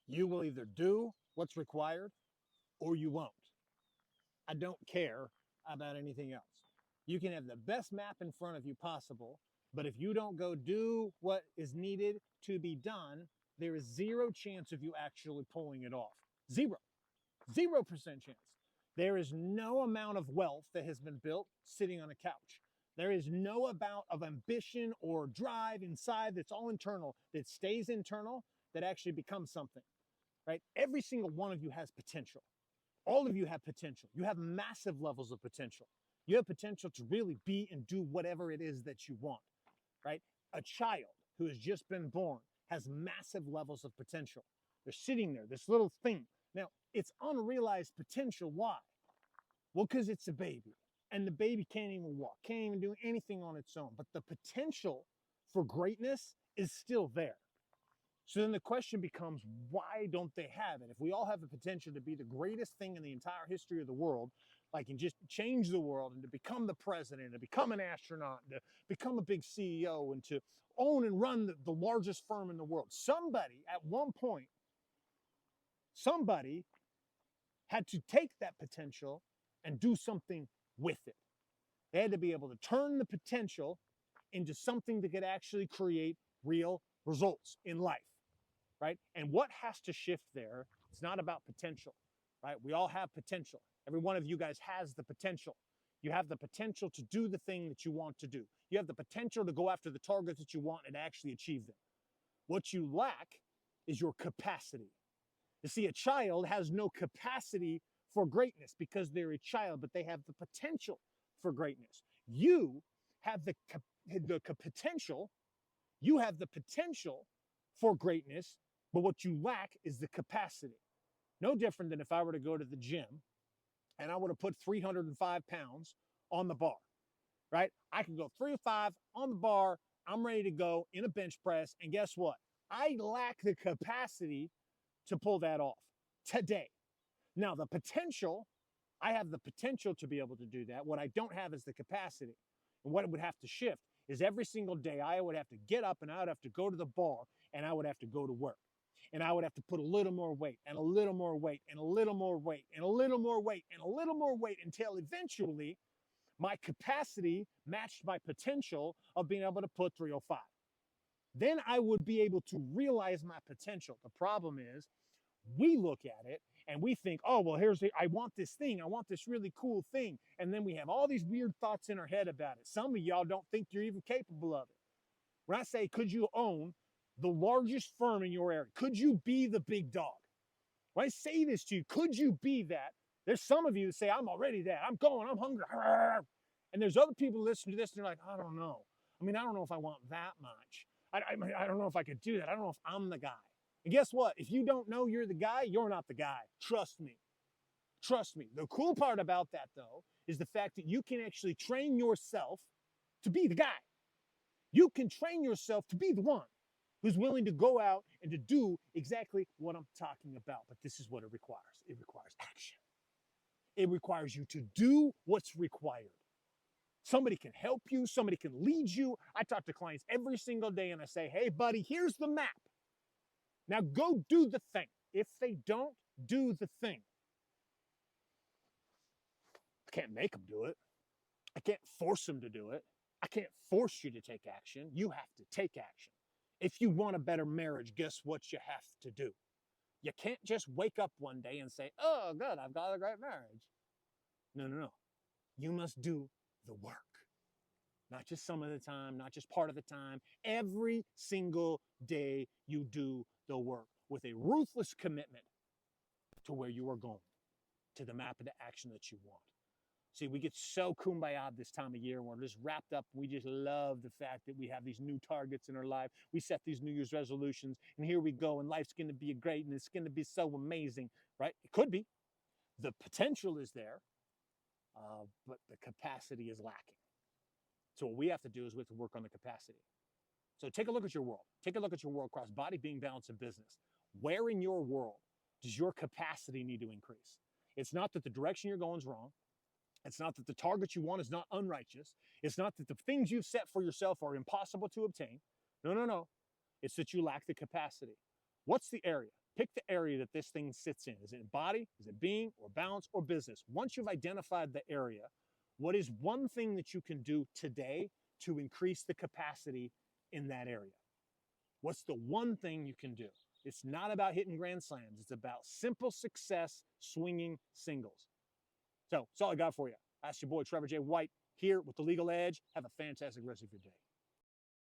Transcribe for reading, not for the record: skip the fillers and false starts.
You will either do what's required or you won't. I don't care about anything else. You can have the best map in front of you possible, but if you don't go do what is needed to be done, there is zero chance of you actually pulling it off. Zero. 0% chance. There is no amount of wealth that has been built sitting on a couch. There is no amount of ambition or drive inside that's all internal, that stays internal, that actually becomes something, right? Every single one of you has potential. All of you have potential. You have massive levels of potential. You have potential to really be and do whatever it is that you want, right? A child who has just been born has massive levels of potential. They're sitting there, this little thing. Now, it's unrealized potential. Why? Well, because it's a baby and the baby can't even walk, can't even do anything on its own. But the potential for greatness is still there. So then the question becomes, why don't they have it? If we all have the potential to be the greatest thing in the entire history of the world, like and just change the world and to become the president, to become an astronaut, to become a big CEO, and to own and run the largest firm in the world. Somebody at one point, somebody had to take that potential and do something with it. They had to be able to turn the potential into something that could actually create real results in life. Right? And what has to shift there? It's not about potential, right? We all have potential. Every one of you guys has the potential. You have the potential to do the thing that you want to do. You have the potential to go after the targets that you want and actually achieve them. What you lack is your capacity. You see, a child has no capacity for greatness because they're a child, but they have the potential for greatness. You have the potential. You have the potential for greatness, but what you lack is the capacity. No different than if I were to go to the gym and I would have put 305 pounds on the bar, right? I can go 305 on the bar. I'm ready to go in a bench press. And guess what? I lack the capacity to pull that off today. Now, the potential, I have the potential to be able to do that. What I don't have is the capacity. And what it would have to shift is every single day I would have to get up and I would have to go to the bar and I would have to go to work. And I would have to put a little more weight and a little more weight and a little more weight and a little more weight and a little more weight until eventually my capacity matched my potential of being able to put 305. Then I would be able to realize my potential. The problem is we look at it and we think, oh, well, I want this thing. I want this really cool thing. And then we have all these weird thoughts in our head about it. Some of y'all don't think you're even capable of it. When I say, could you own the largest firm in your area? Could you be the big dog? When I say this to you, could you be that? There's some of you that say, I'm already that. I'm going, I'm hungry. And there's other people listening to this and they're like, I don't know. I mean, I don't know if I want that much. I don't know if I could do that. I don't know if I'm the guy. And guess what? If you don't know you're the guy, you're not the guy. Trust me. Trust me. The cool part about that, though, is the fact that you can actually train yourself to be the guy. You can train yourself to be the one who's willing to go out and to do exactly what I'm talking about. But this is what it requires. It requires action. It requires you to do what's required. Somebody can help you. Somebody can lead you. I talk to clients every single day and I say, hey, buddy, here's the map. Now go do the thing. If they don't do the thing, I can't make them do it. I can't force them to do it. I can't force you to take action. You have to take action. If you want a better marriage, guess what you have to do? You can't just wake up one day and say, oh, good, I've got a great marriage. No, no, no. You must do the work. Not just some of the time, not just part of the time. Every single day you do the work with a ruthless commitment to where you are going, to the map of the action that you want. See, we get so kumbaya this time of year. We're just wrapped up. We just love the fact that we have these new targets in our life. We set these New Year's resolutions, and here we go, and life's going to be great, and it's going to be so amazing, right? It could be. The potential is there, but the capacity is lacking. So what we have to do is we have to work on the capacity. So take a look at your world. Take a look at your world across body, being, balance, and business. Where in your world does your capacity need to increase? It's not that the direction you're going is wrong. It's not that the target you want is not unrighteous. It's not that the things you've set for yourself are impossible to obtain. No, no, no. It's that you lack the capacity. What's the area? Pick the area that this thing sits in. Is it body? Is it being or balance or business? Once you've identified the area, what is one thing that you can do today to increase the capacity in that area? What's the one thing you can do? It's not about hitting grand slams. It's about simple success swinging singles. So that's all I got for you. That's your boy Trevor J. White here with The Legal Edge. Have a fantastic rest of your day.